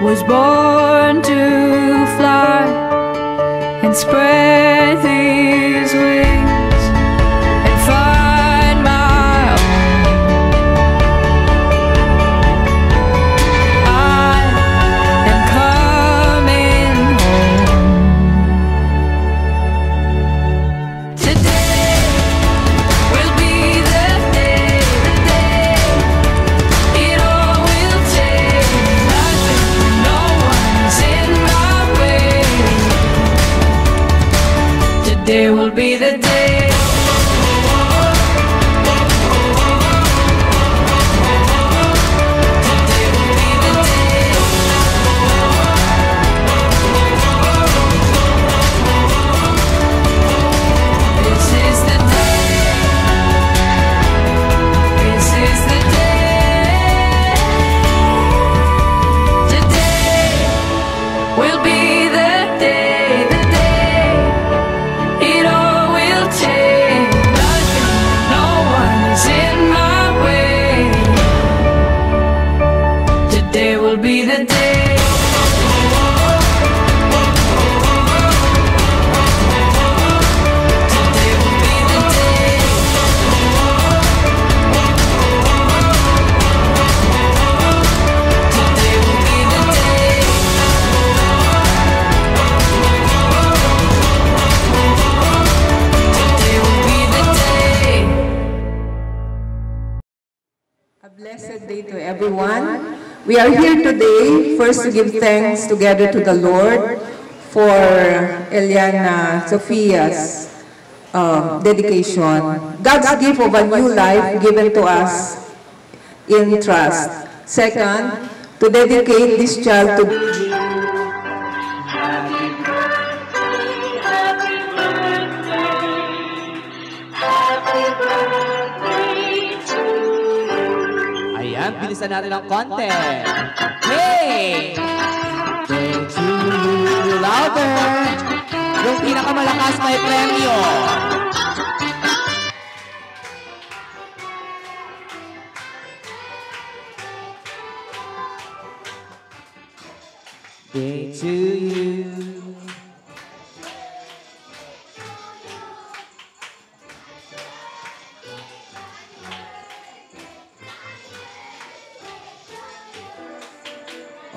was born to fly and spread these wings and find my own. I am coming home. Today will be the day, it all will change. Nothing, no one's in my way. Today will be the day. This is the day. This is the day. Today will be the day, it all will change. Nothing, no one is in my way. Today will be the day. Today will be the day. Today will be the day. Today will be the day. A blessed day to everyone. We are here today first to give thanks together to the Lord for Eliana Sophia's dedication. God's gift of a new life given to us in trust. Second, to dedicate this child to Ayan, bilisan natin ng konti. Hey! Thank you. Louder! Yung pinakamalakas may premyo. Day to you.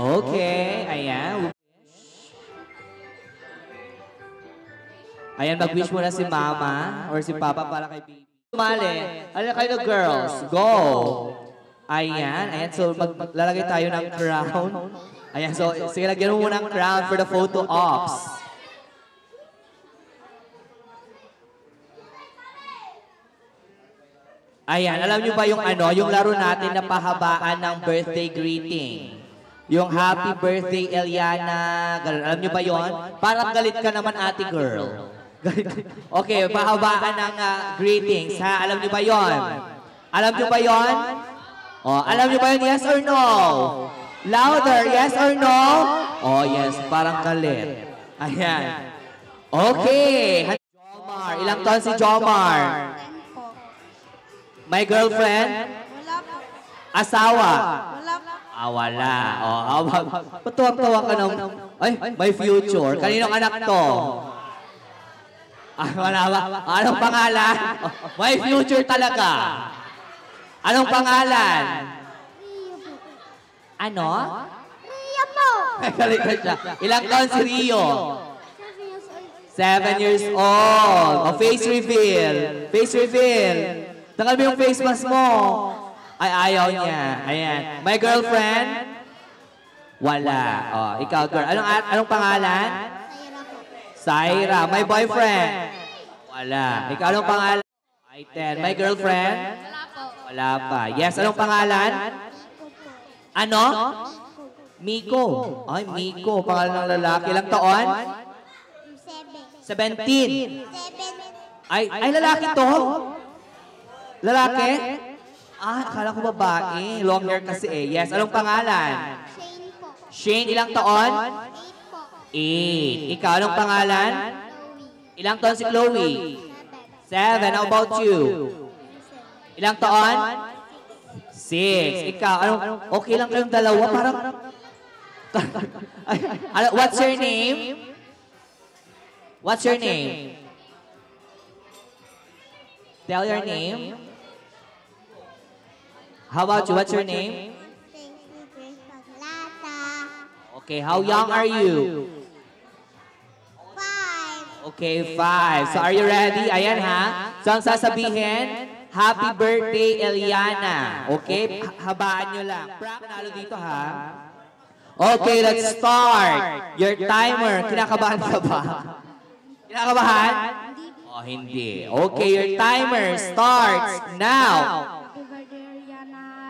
Okay, ayan. Ayan, mag-wish muna si Mama or si Papa para kay baby. Sumali. Alam kayo na girls, go! Ayan, ayan. So, maglalagay tayo ng crown. Ayan, so, sige, lagyan mo muna ng crown for the photo ops. Ayan, alam nyo ba yung ano, yung laro natin na pahabaan ng birthday greeting? Yung happy birthday, Eliana. Alam nyo ba yon? Parang galit ka naman, ate girl. Okay, pahabaan ng greetings, ha? Alam nyo ba yon? Alam nyo ba yon? Oh, alam nyo ba yon? Yes or no? Louder, yes or no? Oh, yes, parang galit. Ayan. Okay. Jomar, ilang taon si Jomar? May girlfriend? Wala po. Asawa? Wala po. Wala. Oh, patuwang-tawa ka ng... Ay, may future. Kaninong anak to? Wala ba? Anong pangalan? May future talaga. Anong pangalan? Ano? Ria po. Galit na siya. Ilang taon si Rio? 7 years old. O, face reveal. Face reveal. Tanggal mo yung face mask mo. Ay, ayaw niya. Ayan. May girlfriend? Wala. Oh, ikaw, girl. Anong pangalan? Saira. May boyfriend? Wala. Ikaw, anong pangalan? Aiten. May girlfriend? Wala po. Wala pa. Yes, anong pangalan? Ano? Miko. Ay, Miko. Pangalan ng lalaki. Ilang taon? 17. Ay, lalaki to? Lalaki? Akala ko babae. Long hair kasi eh. Yes, anong pangalan? Shane po. Shane, ilang taon? 8 po. 8. Ikaw, anong pangalan? Chloe. Ilang taon si Chloe? 7. How about you? Ilang taon? 6. Ikaw, okay lang kayong dalawa? Parang What's your name? What's your name? Tell your name. How about you? What's your name? Thank you, Grace Paglata. Okay, how young are you? 5. Okay, 5. So are you ready? Ayan ha. So ang sasabihin, Happy birthday, Eliana. Okay, habaan nyo lang. Panalo dito ha. Okay, let's start. Your timer. Kinakabahan ka ba? Kinakabahan? Oh, hindi. Okay, your timer starts now. Happy birthday, Ariana.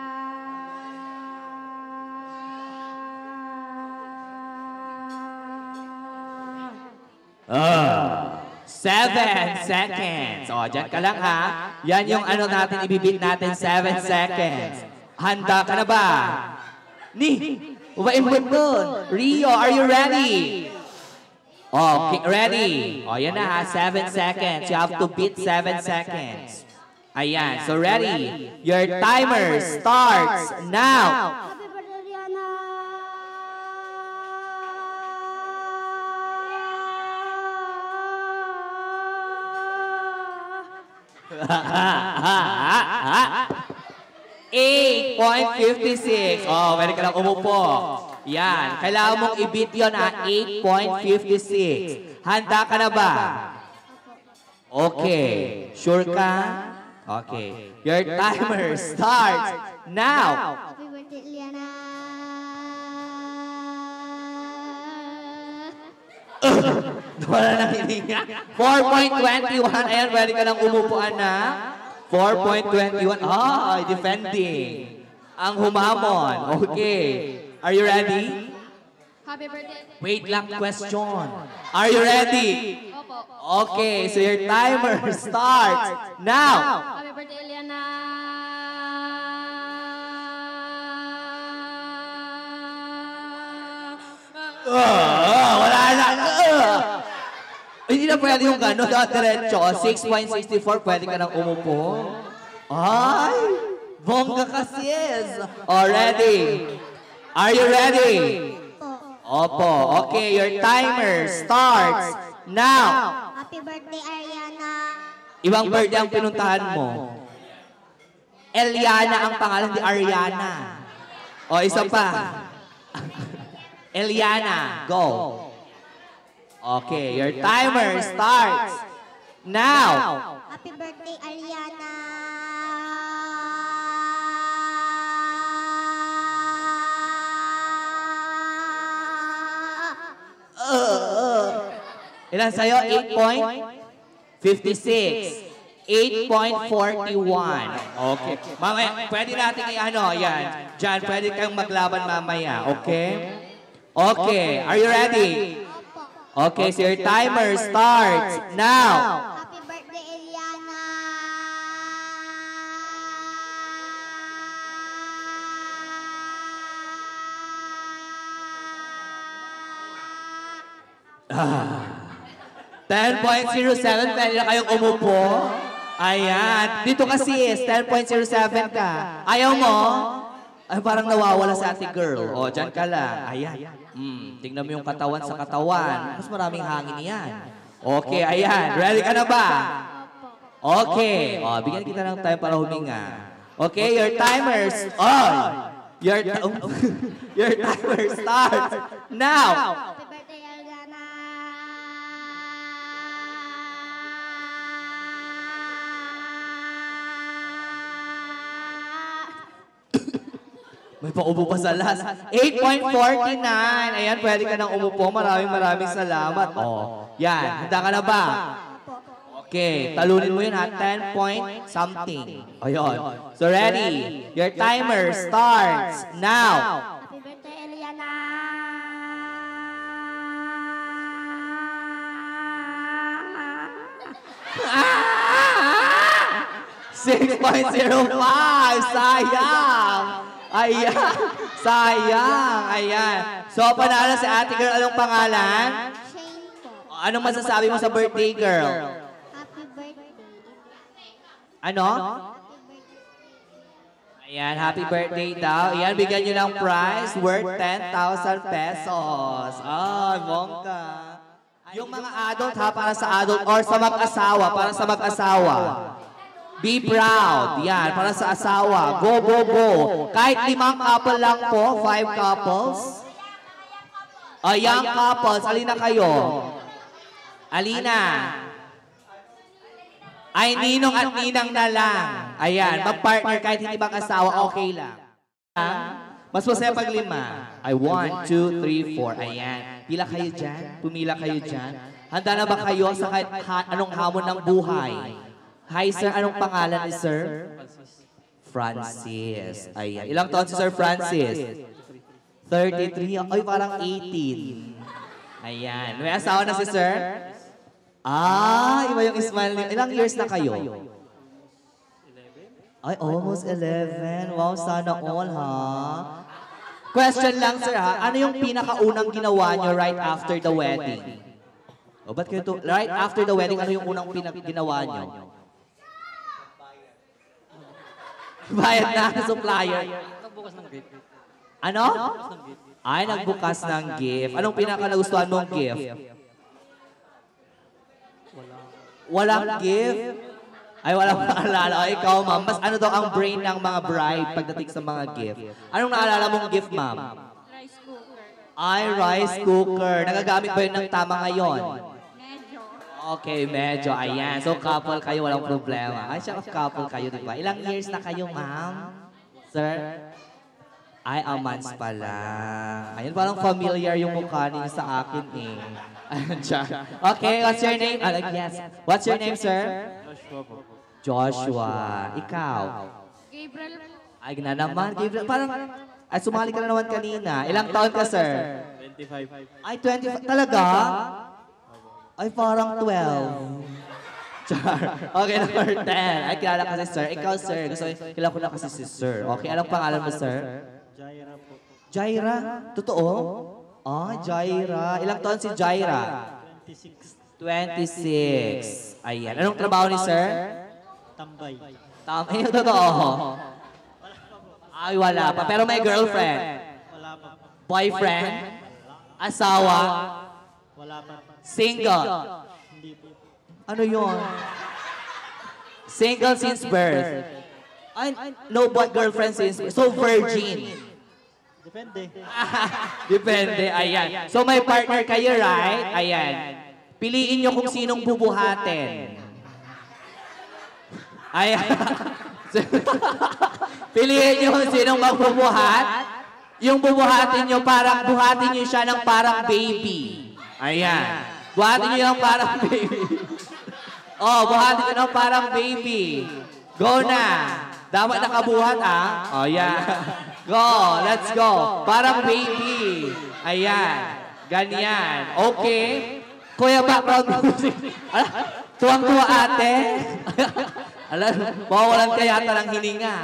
7 seconds. O, dyan ka lang ha. Yan yung ano natin, ibibit natin 7 seconds. Handa ka na ba? Ubaimbot dun. Rio, are you ready? Okay, ready. O, yan na ha, 7 seconds. You have to beat 7 seconds. Ayan, so ready. Your timer starts now. Happy birthday, Ariana. $8.56. Oh, pwede ka lang umupo. Yan. Kailangan mong i-beat yun ha. 8.56. Handa ka na ba? Okay. Sure ka? Okay. Your timer starts now. Happy birthday, Eliana. Wala na hininga. 4.21. Ayan, pwede ka lang umupuan na. 4.21. Defending. Ang humamon. Okay. Are you ready? Happy birthday. Wait lang, question. Are you ready? Opo. Okay, so your timer starts now. Happy birthday, Eliana. Wala na. Hindi na pwede yung gano'n. Diretso. 6.64, pwede ka nang umupo. Ay! Bongga ka sis. Ready? Are you ready? Opo. Okay, your timer starts now. Happy birthday, Ariana. Ibang birthday ang pinuntahan mo. Eliana ang pangalan, di Ariana. O, isa pa. Eliana, go. Okay, your timer starts now. Happy birthday, Ariana. Ilan sa'yo? 8.56. 8.41. Okay. Mamaya, pwede natin yan. Diyan, pwede kayong maglaban mamaya. Okay? Okay. Are you ready? Okay, so your timer starts now. Happy birthday, Eliana. Ah. 10.07, pwede na kayong umupo. Ayan. Dito kasi is 10.07 ka. Ayaw mo? Ay, parang nawawala sa ate girl. O, dyan ka lang. Ayan. Tingnan mo yung katawan sa katawan. Mas maraming hangin yan. Okay, ayan. Ready ka na ba? Okay. O, bigyan kita ng time para huminga. Okay, your timers on. Your timer starts now. Happy birthday, Eliana. May paubo pa sa last. 8.49. Ayan, pwede ka nang umupo. Maraming salamat. Oh, yan. Handa ka na ba? Okay, talunin mo yun ha. 10 point something. Ayun. So ready? Your timer starts now. Happy birthday, Eliana. 6.05. Sayang. Ayan. Sayang. Ayan. So, panalo si ate girl. Anong pangalan? Shane po. Anong masasabi mo sa birthday girl? Happy birthday. Ano? Ayan, happy birthday daw. Ayan, bigyan nyo ng prize worth 10,000 pesos. Ah, bongga. Yung mga adult ha, para sa adult or sa mag-asawa, para sa mag-asawa. Be proud. Yan, para sa asawa. Go, go, go. Kahit 5 couple lang po, 5 couples. Young couples, alina kayo. Alina. Ay, ninong at ninang na lang. Ayan, mag-partner kahit hindi mag-asawa, okay lang. Mas masaya pag 5. Ay, 1, 2, 3, 4. Ayan. Pila kayo dyan? Pumila kayo dyan? Handa na ba kayo sa kahit anong hamon ng buhay? Hi, sir. Anong pangalan ni sir? Francis. Ayan. Ilang taon si Sir Francis? 33. Ay, parang 18. Ayan. May asawa na si sir? Ah, iba yung smile niyo. Ilang years na kayo? 11. Ay, almost 11. Wow, sana all, ha? Question lang, sir, ha? Ano yung pinakaunang ginawa nyo right after the wedding? O, ba't kayo to? Right after the wedding, ano yung unang ginawa nyo? Bayad na, supplier. Nagbukas ng gift. Ano? Ay, nagbukas ng gift. Anong pinaka-nagustuhan mong gift? Walang gift? Ay, walang naalala. Ay, ikaw, ma'am. Mas ano daw ang brain ng mga bride pagdating sa mga gift? Anong naalala mong gift, ma'am? Rice cooker. Ay, rice cooker. Nagagamit ba yun ng tama ngayon? Medyo. Okay, medyo. Ayan. So, couple kayo, walang problema. Ay, siya, couple kayo, di ba? Ilang years na kayo, ma'am? Sir? Ay, a months pala. Ayun, parang familiar yung mukha niya sa akin, eh. Ayun siya. Okay, what's your name? Yes. What's your name, sir? Joshua po. Joshua. Ikaw? Gabriel. Ay, na naman. Gabriel, parang, ay, sumali ka na naman kanina. Ilang taon ka, sir? 25. Ay, 25. Talaga? Ay, parang 12. Char. Okay, number 10. Ay, kilala ka si sir. Ikaw, sir. Gusto kilala ko na kasi si sir. Okay, anong pangalan mo, sir? Jaira po. Jaira? Totoo? Ah, Jaira. Ilang taon si Jaira? 26. 26. Ayan. Anong trabaho ni sir? Tambay. Tama yung totoo. Ay, wala pa. Pero may girlfriend? Wala pa. Boyfriend? Asawa? Wala pa. Single? Hindi po. Ano yun? Single since birth? Ay, no girlfriend since birth. So, virgin? Depende. Depende, ayan. So, may partner kayo, right? Ayan. Piliin nyo kung sinong bubuhatin. Ayan. Piliin nyo kung sinong magbubuhat. Yung bubuhatin nyo, parang buhatin nyo siya ng parang baby. Ayan. Buhatin nyo ng parang baby. Oh, buhatin nyo ng parang baby. Go na. Dapat nakabuhat, ah. Oh, yeah. Go, let's go. Parang baby. Ayan. Ganyan. Okay. Kuya, background music. Tuwang-tuwa ate. Alam, mawawalan ka yata ng hininga.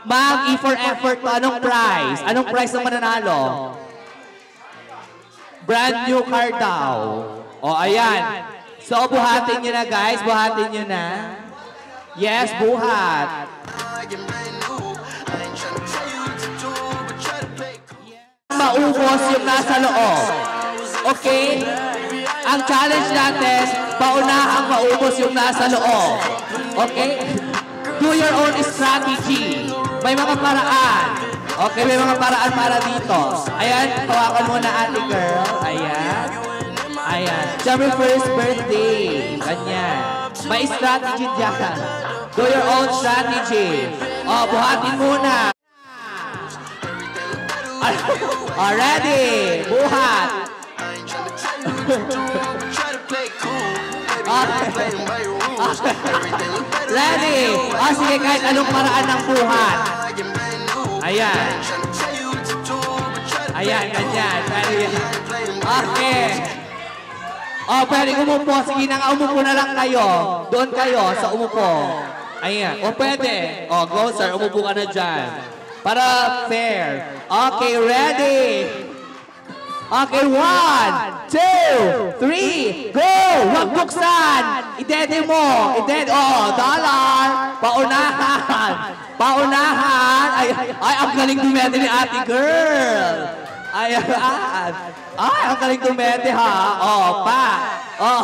Ma'am, E for effort to. Anong prize? Anong prize ang mananalo? Brand new car daw. O, ayan. So, buhatin nyo na, guys. Buhatin nyo na. Yes, buhat. Maubos yung nasa loob. Okay? Ang challenge natin, paunahang maubos yung nasa loob. Okay? Do your own strategy. May mga paraan. Okay, may mga paraan para dito. Ayan, hawakan mo na, ate girl. Ayan. Ayan. Siyempre, first birthday. Ganyan. May strategy dyan. Do your own strategy. O, buhatin muna. Already. Buhat. Okay. Ready. O, sige, kahit anong paraan ng buhat. Ayan. Ayan, ganyan. Okay. O, pwede umupo. Sige na nga, umupo na lang kayo. Doon kayo, sa umupo. Ayan. O, pwede. O, go, sir. Umupo ka na dyan. Para fair. Okay, ready. Okay, 1, 2, 3, go! Huwag buksan! Idede mo! Idede, oh, dollar! Paunahan! Paunahan. Ay, ang galing dumete ni ate girl. Ayan. Ay, ang galing dumete ha. Oh, pa. Oh.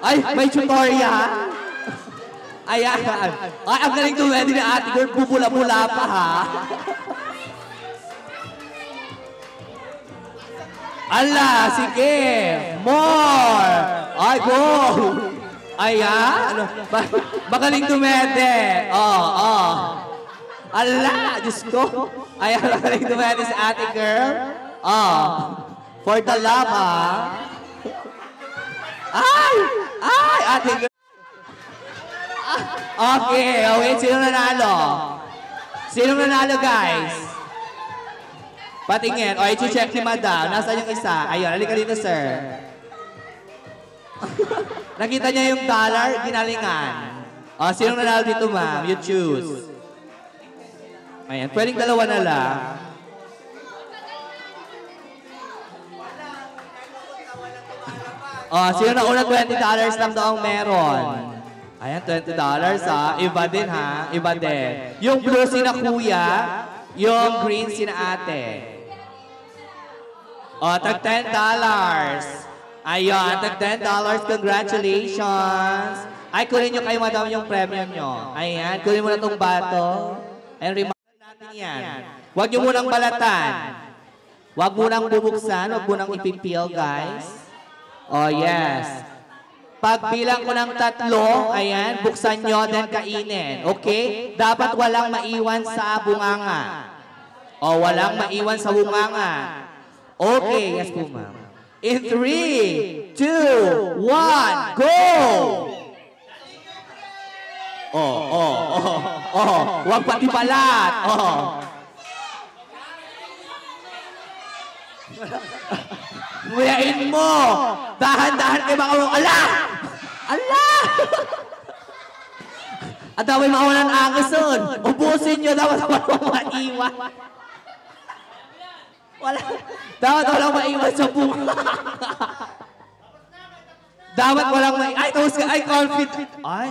Ay, may tutorial. Ayan. Ay, ang galing dumete ni ate girl. Bubula-bula pa ha. Ala, sige. More. Ay, go. Ayan. Magaling dumete. Oh. Ala, Diyos ko. Ayan, magaling dumete si ate girl. Oh. For the love, ha? Ay, ate girl. Okay, wait. Sino nanalo? Sino nanalo, guys? Patingin. O, i-check ni madam. Nasaan yung isa? Ayun, halika dito, sir. Nakita niya yung dollar, ginalingan. O, sinong nanalo dito, ma'am? You choose. Ayan, pwedeng dalawa na lang. O, sino na una? $20 lang daw ang meron. Ayan, $20 ha. Iba din ha. Iba din. Yung blue sina kuya, yung green sina ate. O, tag $10. Ayun, tag $10. Congratulations. Ay, kunin nyo kayo, madam, yung premium nyo. Ayan, kunin mo na itong bato. Ayan, reminder natin yan. Huwag nyo munang balatan. Huwag munang bubuksan. Huwag munang ipipil, guys. Oh, yes. Pagbilang ko ng 3, ayan, buksan nyo, then kainin. Okay? Dapat walang maiwan sa bunganga. O, walang maiwan sa bunganga. Okay, yes po, ma'am. In 3, 2, 1, go! Huwag pati balat. Nguyain mo. Dahan-dahan kayo baka mo. Ala! At daw may mawalan ang angason. Ubusin nyo dapat walang maiwan. Dapat walang maiwan sa bunga. Dapat walang maiwan. Ay, tapos ka. Ay, confident. Ay,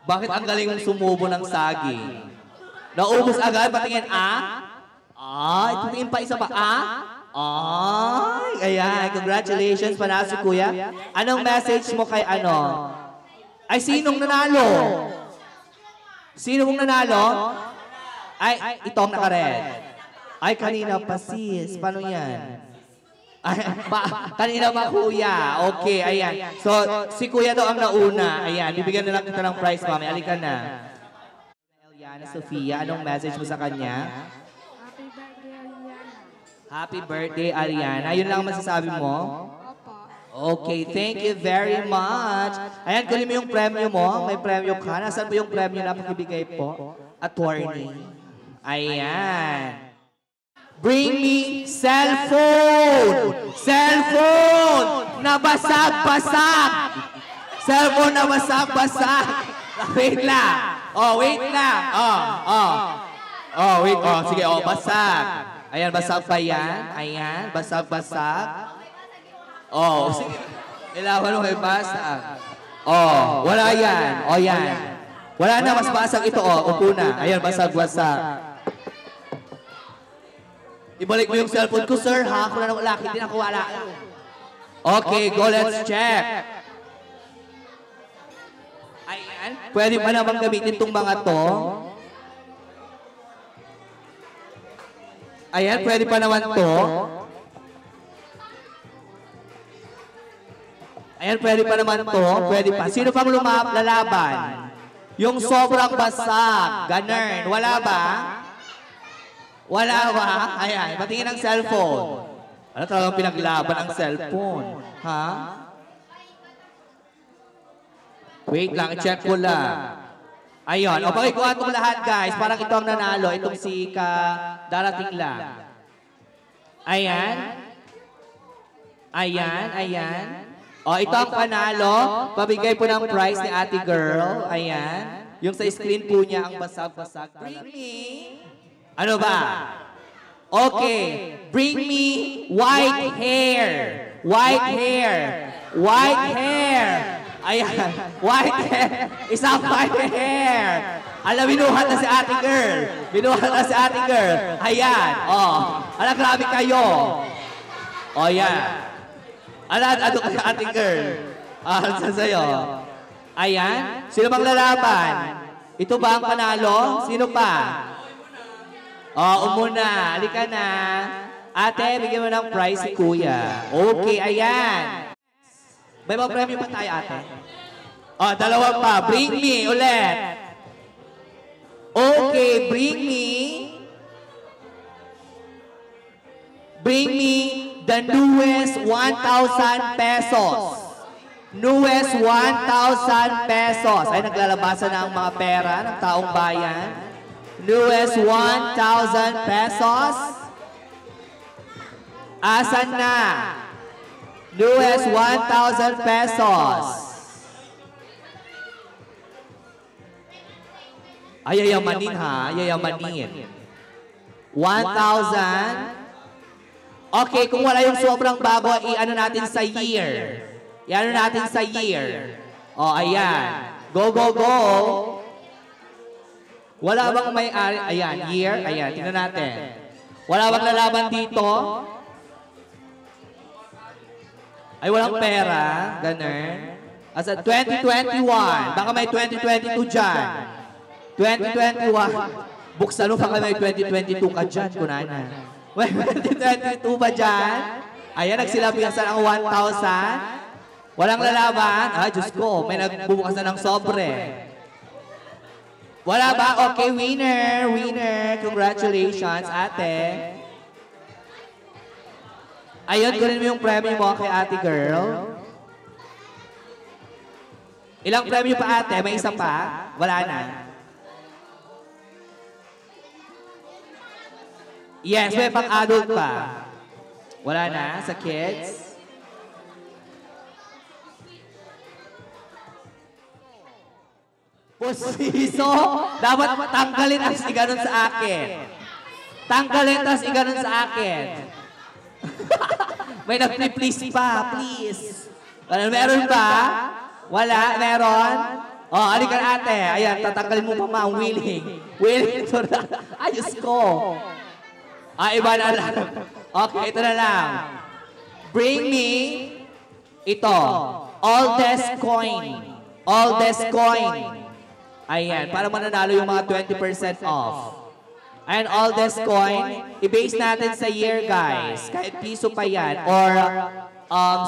bakit ang galing mong sumubo ng saging? Naubos agad, patingin, Ay, tumingin pa isa pa, Ay, ayan, congratulations, panalo si kuya. Anong message mo kay ano? Ay, sinong nanalo? Sinong nanalo? Ay, itong naka-red. Ay, kanina pa sis. Paano yan? Ay, kanina pa kuya. Okay, ayan. So, si kuya daw ang nauna. Ayan, bibigyan na lang kita ng prize, mami. Alika na. Eliana Sofia, anong message mo sa kanya? Happy birthday, Eliana. Happy birthday, Ariana. Yun lang ang masasabi mo? Opo. Okay, thank you very much. Ayan, kunin mo yung premyo mo. May premyo ka. Nasaan po yung premyo na pagibigay po? Attorney. Ayan. Bring me cellphone! Cellphone! Nabasag-basag! Cellphone na basag-basag! Wait lang. Wait lang. Wait. Sige, basag. Ayan, basag pa yan. Ayan, basag-basag. Sige. Kailangan mo may basag. Wala yan. Yan. Wala na, mas basag ito. Upo na. Ayan, basag-basag. Ibalik mo yung cellphone ko, sir, ha? Kung na wala, hindi na wala. Okay, go, let's check. Ayan, pwede pa naman gamitin itong mga to. Ayan, pwede pa naman to. Ayan, pwede pa naman to. Pwede pa. Sino pang lalaban? Yung sobrang basag. Ganun. Wala ba? Wala ba? Ayan, patingin ang cellphone. Ano talagang pinaglaban ang cellphone? Ha? Wait lang, i-check ko lang. Ayun, pakikuha itong lahat, guys. Parang ito ang nanalo. Itong si darating lang. Ayan. Ito ang panalo. Pabigay po ng prize ni ate girl. Ayan. Yung sa screen po niya ang basag-basag. Bring me. Ano ba? Okay. Bring me white hair. White hair. White hair. Ayan, white hair. Isang white hair. Alam, binuhat na si ate girl. Binuhat na si ate girl. Ayan, Alam, grabe kayo. Yan. Ano kayo ate girl? Sa sa'yo. Ayan, sino bang lalaban? Ito ba ang panalo? Sino pa? Umuna. Halika na. Ate, bigyan mo ng prize si kuya. Okay, ayan. May mga premyo pa tayo, ate? Dalawa pa. Bring me ulit. Okay, bring me the newest 1,000 pesos. Newest 1,000 pesos. Ay, naglalabasan na ang mga pera ng taong bayan. Newest 1,000 pesos. Asan na? Newest 1,000 pesos. Ay, yayamanin ha. Yayamanin. 1,000. Okay, kung wala yung sobrang bago, i-ano natin sa year. I-ano natin sa year. Ayan. Go, go, go. Wala bang may-ari? Ayan, year. Ayan, tingnan natin. Wala bang lalaban dito? Ay, walang pera. Ganun. As a 2021. Baka may 2022 dyan. 2021. Buksan mo, baka may 2022 ka dyan, kunana. May 2022 ba dyan? Ayan, nagsilabihan ang 1,000. Walang lalaban? Diyos ko, may nagbubukas na ng sobre. Wala ba? Okay, winner. Winner. Congratulations, ate. Ayun, kunin mo yung premyo mo kay ate girl. Ilang premyo pa, ate? May isa pa? Wala na. Yes, may pang-adult pa. Wala na sa kids. Pusiso, dapat tanggalin at iganon sa akin. Tanggalin at iganon sa akin. May nag-please pa, please. Meron ba? Wala? Meron? Halika na ate. Ayan, tatanggalin mo pa ma, willing. Willing to na. Ayos ko. Iba na lang. Okay, ito na lang. Bring me ito. Oldest coin. Oldest coin. Ayan, para mananalo yung mga 20% off. Ayan, oldest coin. I-base natin sa year, guys. Kahit piso pa yan. Or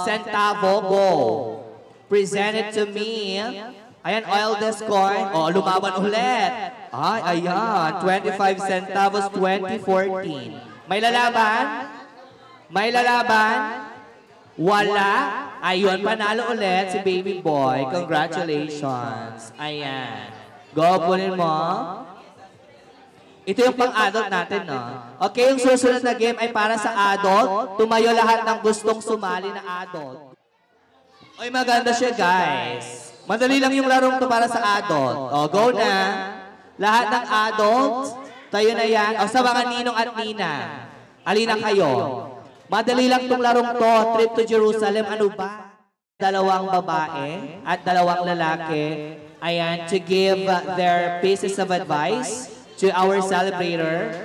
centavo, go. Present it to me. Ayan, oldest coin. Lumaban ulit. Ay, ayan. 25 centavos, 2014. May lalaban? May lalaban? Wala. Ayun, panalo ulit si baby boy. Congratulations. Ayan. Go, punin mo. Ito yung pang-adult natin, no? Okay, yung susunod na game ay para sa adult. Tumayo lahat ng gustong sumali na adult. Ay, maganda siya, guys. Madali lang yung larong to para sa adult. Go na. Lahat ng adult, tayo na yan. Sa mga ninong at nina. Alina kayo. Madali lang itong larong to. Trip to Jerusalem. Ano ba? Dalawang babae at dalawang lalaki. Ayan, to give their pieces of advice to our celebrator.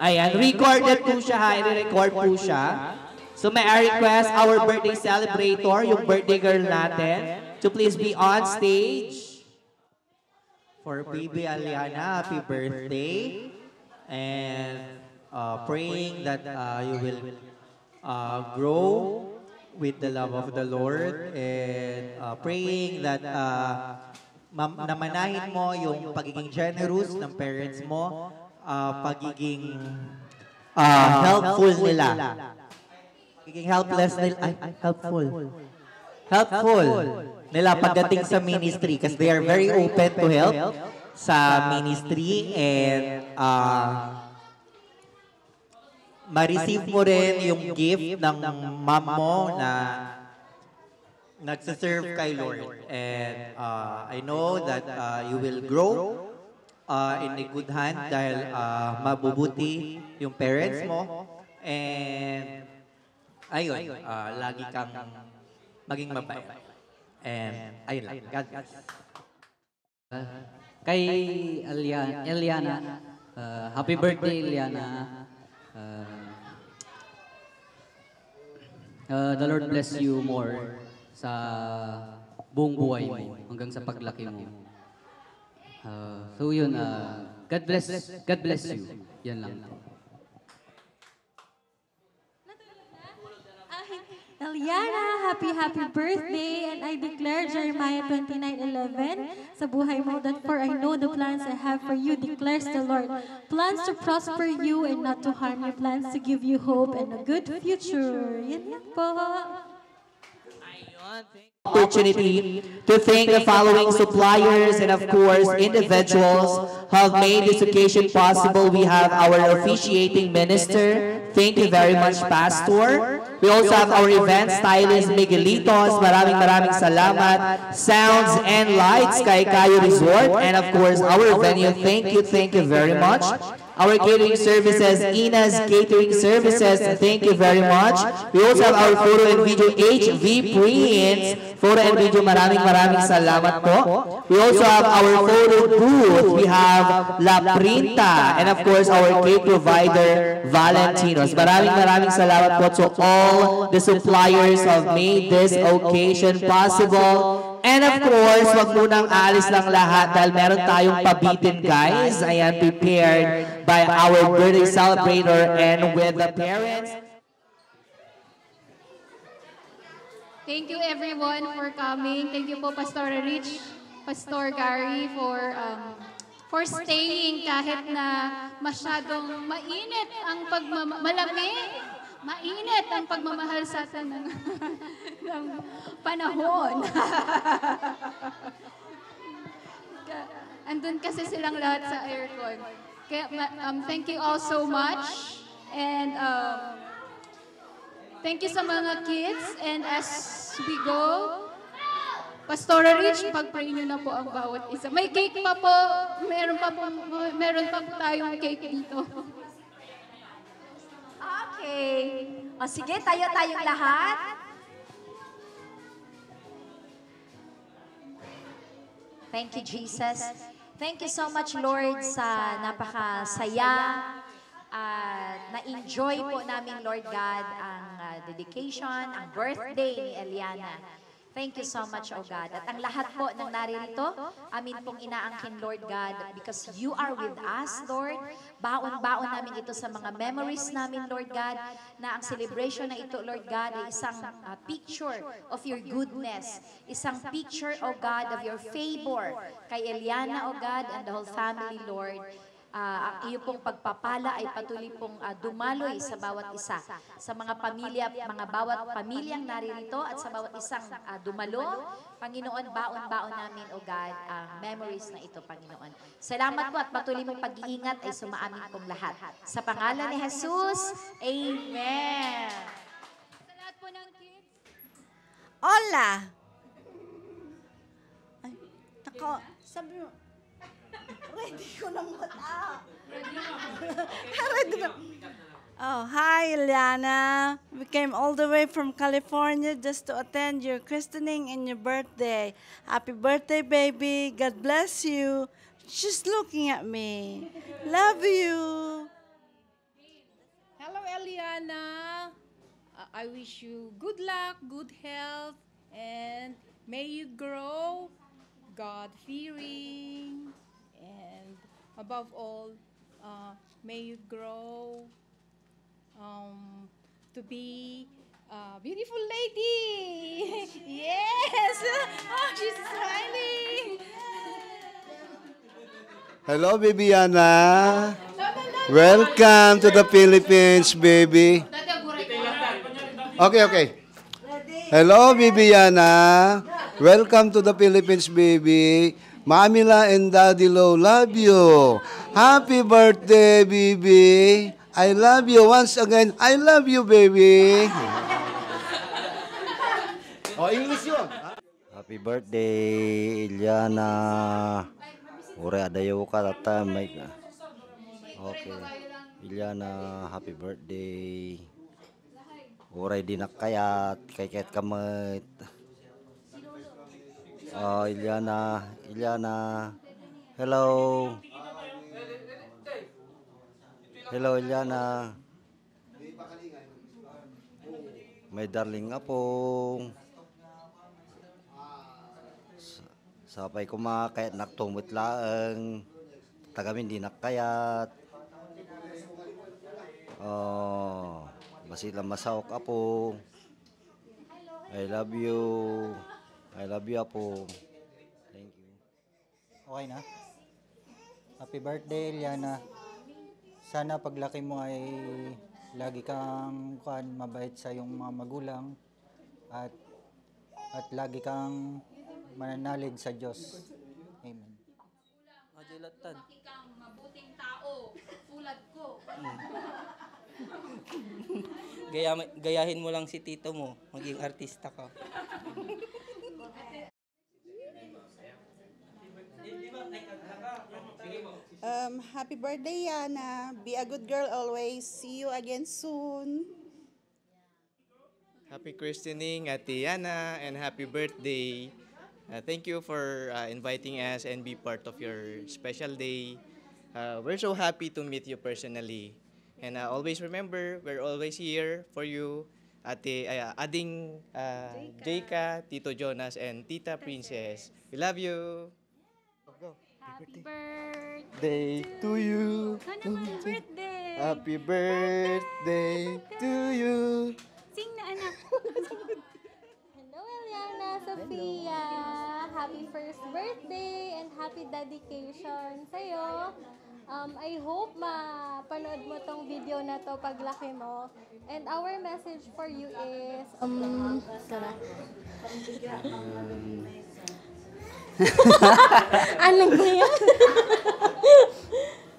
Ayan, recorded po siya ha. I-record po siya. So may I request our birthday celebrator, yung birthday girl natin, to please be on stage. For baby Aliana, happy birthday. And praying that you will grow with the love of the Lord. And praying that namanahin mo yung pagiging generous ng parents mo, pagiging helpful nila. Pagiging helpless nila, helpful nila pagdating sa ministry kasi they are very open to help sa ministry and ma-receive mo rin yung gift ng mom mo na nagsaserve kay Lord. And I know that you will grow in a good hand dahil mabubuti yung parents mo. And ayun, lagi kang maging mabait. And, ayun lang. God bless. Kay Eliana, happy birthday, Eliana. The Lord bless you more sa buong buhay mo hanggang sa paglaki mo. So yun, God bless you. Yan lang. Eliana, happy birthday, and I declare Jeremiah 29:11 sa buhay mo that for I know the plans I have for you, declares the Lord. Plans to prosper you and not to harm you, plans to give you hope and a good future. Yan lang po. Opportunity to thank the following suppliers and of course individuals who have made this occasion possible. We have our officiating minister. Thank you very much, Pastor. We also have our event stylist, Miguelitos. Maraming salamat. Sounds and lights, kay Kayo Resort. And of course, our venue. Thank you very much. Our catering services, Ina's Catering Services, thank you very much. We also have our photo and video, HV Prints. Photo and video, maraming salamat po. We also have our photo booth. We have La Printa. And of course, our cake provider, Valentinos. Maraming salamat po to all the suppliers who have made this occasion possible. And of course, wag munang alis lang lahat dahil meron tayong pabitin, guys. Ayan, prepared by our birthday celebrator and with the parents. Thank you everyone for coming. Thank you po Pastor Rich, Pastor Gary for staying kahit na masyadong mainit ang mainit ang pagmamahal sa atin ng panahon. Andun kasi silang lahat sa aircon. Kaya, thank you all so much. And thank you sa mga kids. And as we go, Pastor Rich, pag-pray nyo na po ang bawat isa. May cake pa po. Meron pa po tayong cake dito. Okay. O sige, tayong lahat. Thank you, Jesus. Thank you so much, Lord, sa napakasaya at na-enjoy po namin, Lord God, ang dedication, ang birthday ni Eliana. Thank you so much, O God. At ang lahat po ng naririto, amin pong inaangkin, Lord God, because you are with us, Lord. Baon-baon namin ito sa mga memories namin, Lord God, na ang celebration na ito, Lord God, ay isang picture of your goodness, isang picture, O God, of your favor kay Eliana, O God, and the whole family, Lord. Ang iyo pong pagpapala ay patuloy pong dumaloy sa bawat isa, sa mga pamilya, mga bawat pamilyang naririto at sa bawat isang dumalo. Panginoon, baon-baon namin, O God, ang memories na ito, Panginoon. Salamat po at patuloy mong pag-iingat ay sumaamin pong lahat. Sa pangalan ni Jesus, Amen. Sa lahat po ng kids. Hola! Ay, nako, sabi mo, ready ko na mata. Ready na. Oh, hi, Eliana. We came all the way from California just to attend your christening and your birthday. Happy birthday, baby. God bless you. She's looking at me. Love you. Hello, Eliana. I wish you good luck, good health, and may you grow God-fearing. And above all, may you grow to be a beautiful lady. Yes! Oh, she's smiling. Hello, Bibiana. Welcome to the Philippines, baby. Okay. Hello, Bibiana. Welcome to the Philippines, baby. Mamila and Daddy Lo love you. Happy birthday, baby. I love you once again. I love you, baby. Oh, English yun. Happy birthday, Iliana. Ore adayo ka tata mic na. Okay. Iliana, happy birthday. Ore di nakayat, kay kamit. Ilyana, Ilyana. Hello. Hello, Ilyana. May darling apong. Sapay kumakayat naktumot laeng. Tagamin di nakayat. Basila masaok apong. I love you. I love you apong. Thank you. Okay na? Happy birthday, Eliana. Sana paglaki mo ay lagi kang mabait sa iyong mga magulang at lagi kang mananalig sa Diyos. Amen. Lagi kang mabuting tao, tulad ko. Gayahin mo lang si tito mo, maging artista ka. Happy birthday, Yana. Be a good girl always. See you again soon. Happy christening, Ate Yana, and happy birthday. Thank you for inviting us and be part of your special day. We're so happy to meet you personally. And always remember, we're always here for you, Ate Ading Jayka, Tito Jonas, and Tita Princess. We love you. Happy birthday Day to you. birthday. Happy birthday to you. Sing na, anak. Hello, Eliana, Sophia. Happy first birthday and happy dedication sa'yo. I hope mapanood mo tong video na to paglaki mo. And our message for you is, ano ba yan?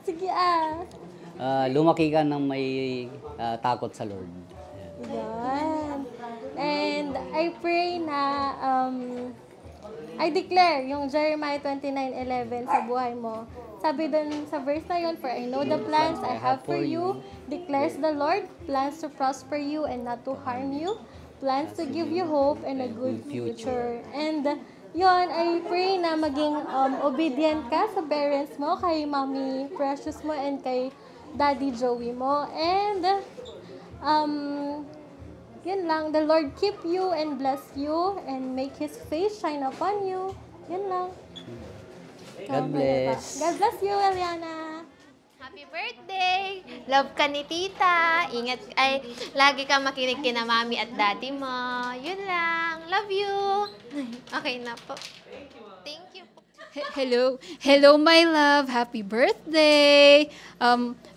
Sige Lumaki ka ng may takot sa Lord. Yan. And I pray na, I declare yung Jeremiah 29:11 sa buhay mo. Sabi dun sa verse na yun, for I know the plans I have for you, declares the Lord, plans to prosper you and not to harm you, plans to give you hope and a good future. And yun, I pray na maging obedient ka sa parents mo, kay Mommy Precious mo and kay Daddy Joey mo. And yun lang, the Lord keep you and bless you and make His face shine upon you. Yun lang. God bless. God bless you, Eliana. Happy birthday! Love ka ni tita. Ingat, lagi kang makinig kina mami at daddy mo. Yun lang. Love you. Okay na po. Thank you po. Hello, my love. Happy birthday.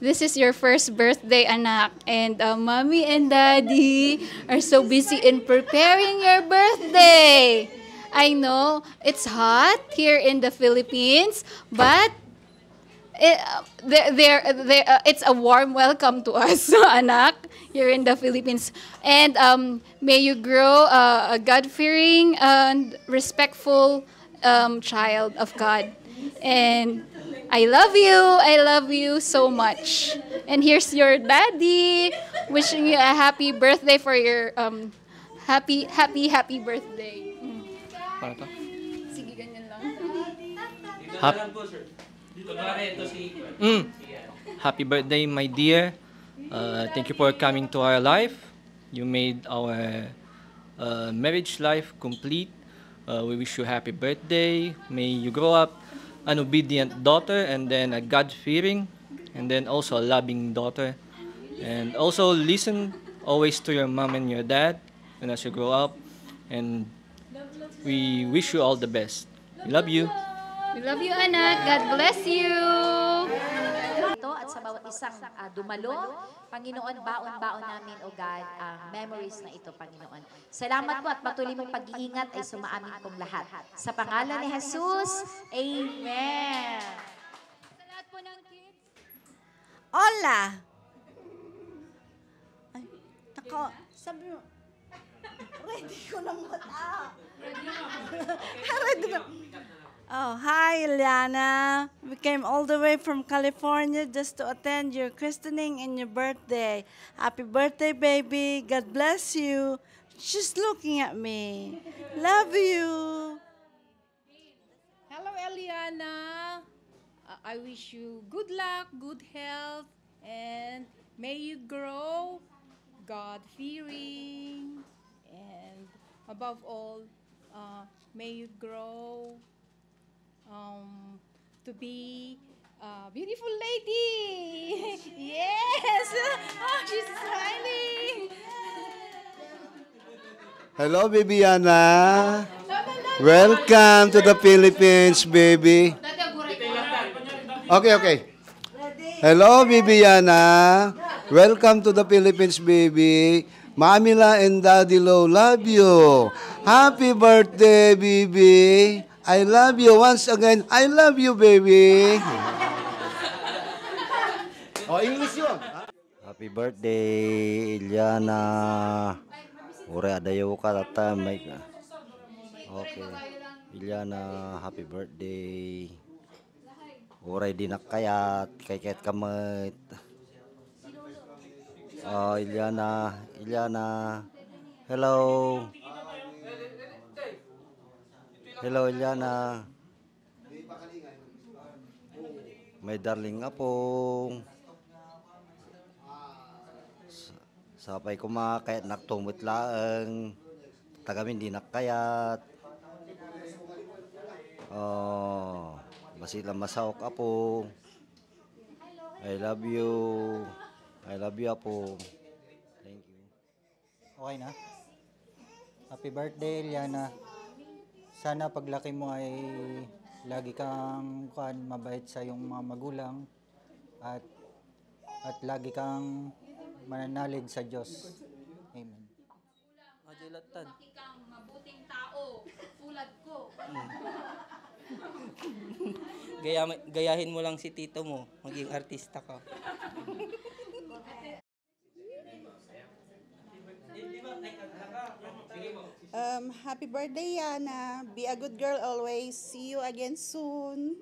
This is your first birthday, anak. And mommy and daddy are so busy in preparing your birthday. I know it's hot here in the Philippines, but it's a warm welcome to us, anak, here in the Philippines. And may you grow a God-fearing and respectful child of God. And I love you so much. And here's your daddy wishing you a happy birthday for your happy birthday. Sige, ganyan lang. Happy birthday, my dear. Thank you for coming to our life. You made our marriage life complete. We wish you happy birthday. May you grow up an obedient daughter and then a God-fearing and then also a loving daughter. And also listen always to your mom and your dad and as you grow up. And we wish you all the best. We love you. We love you, anak. God bless you. Ito at sa bawat isang dumalo, Panginoon, baon-baon namin, O God, ang memories na ito, Panginoon. Salamat po at patuloy mong pag-iingat ay sumaamin pong lahat. Sa pangalan ni Jesus, Amen. Sa lahat po ng kids. Hola! Ay, nako, sabi mo, ready ko ng mata. Ready na. Oh, hi, Eliana. We came all the way from California just to attend your christening and your birthday. Happy birthday, baby. God bless you. She's looking at me. Love you. Eliana. I wish you good luck, good health, and may you grow God-fearing, and above all, may you grow to be a beautiful lady. Yes! Oh, she's smiling. Hello, Bibiana. Welcome to the Philippines, baby. Okay. Hello, Bibiana. Welcome to the Philippines, baby. Mamila and Daddy Lo love you. Happy birthday, baby. I love you once again. I love you, baby. Oh, English yun. Happy birthday, Iliana. Ure adayo ka tata may ka. Okay. Iliana, happy birthday. Ure di nakayat, kayat kamit. Oh, Iliana. Hello. Hello, Iliana. May darling nga pong. Sapay kumakayat naktumot laeng. Tagamin di nakayat. Oh, masila masawak apo. I love you. I love you apo. Thank you. Okay na? Happy birthday, Eliana. Sana paglaki mo ay lagi kang mabait sa iyong mga magulang at lagi kang mananalig sa Diyos. Amen. Laki kang mabuting tao, tulad ko. Gayahin mo lang si tito mo, maging artista ka. Happy birthday, Yana. Be a good girl always. See you again soon.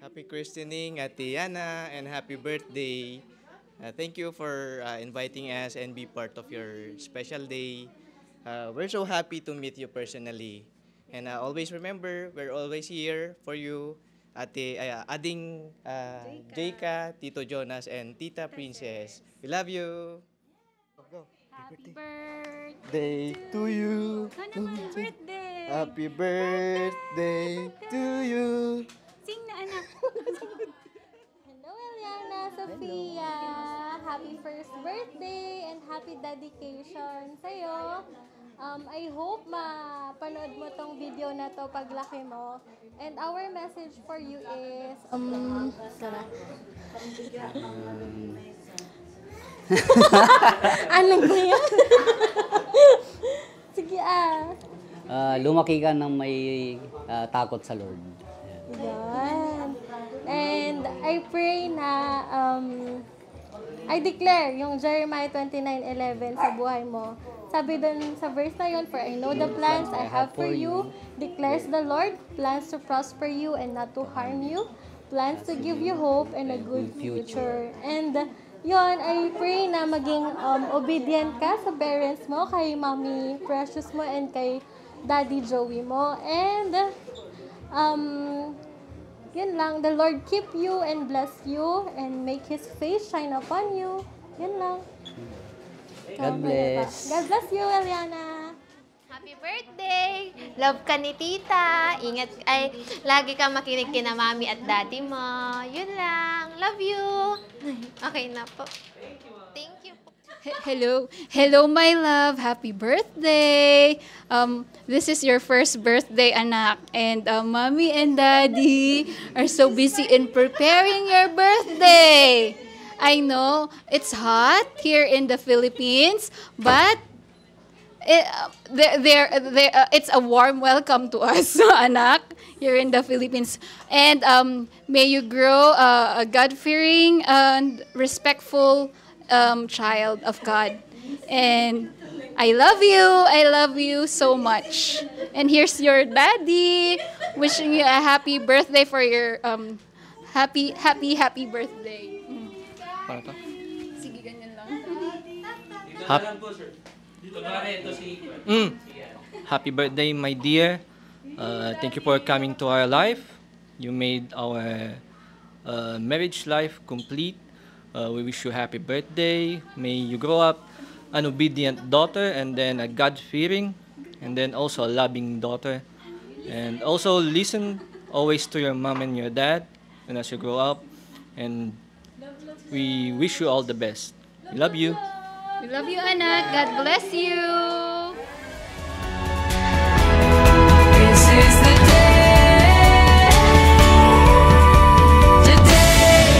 Happy christening, Ate Yana, and happy birthday. Thank you for inviting us and be part of your special day. We're so happy to meet you personally. And always remember, we're always here for you. Ate, Ading Jayka, Tito Jonas, and Tita Princess. We love you. Happy birthday Day to you. birthday. Happy birthday to you. Sing na, anak. Hello, Eliana, Sophia. Happy first birthday and happy dedication sa'yo. I hope mapanood mo tong video na to paglaki mo. And our message for you is, ano ba yan? Sige Lumaki ka ng may takot sa Lord. Yan. And I pray na, I declare yung Jeremiah 29:11 sa buhay mo. Sabi dun sa verse na yun, for I know the plans I have for you, declares the Lord, plans to prosper you and not to harm you, plans to give you hope and a good future. And yun, I pray na maging obedient ka sa parents mo, kay Mommy Precious mo and kay Daddy Joey mo. And yun lang, the Lord keep you and bless you and make His face shine upon you. Yun lang. God bless. God bless you, Eliana. Happy birthday! Love ka ni tita. Ingat, lagi kang makinig kina mami at daddy mo. Yun lang. Love you. Okay na po. Thank you po. Hello, my love. Happy birthday. This is your first birthday, anak. And mommy and daddy are so busy in preparing your birthday. I know it's hot here in the Philippines, but it's a warm welcome to us, anak, here in the Philippines. And may you grow a God-fearing and respectful child of God. And I love you so much. And here's your daddy wishing you a happy birthday for your happy birthday. Para to? Sige, ganyan lang. Happy birthday, my dear. Thank you for coming to our life. You made our marriage life complete. We wish you happy birthday. May you grow up an obedient daughter and then a God-fearing and then also a loving daughter. And also listen always to your mom and your dad and as you grow up. And we wish you all the best. We love you. We love you, anak. God bless you. This is the day. Today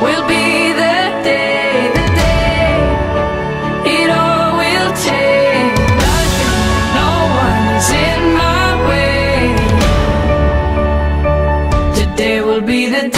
will be the day. The day it all will change. Nothing, no one is in my way. Today will be the day.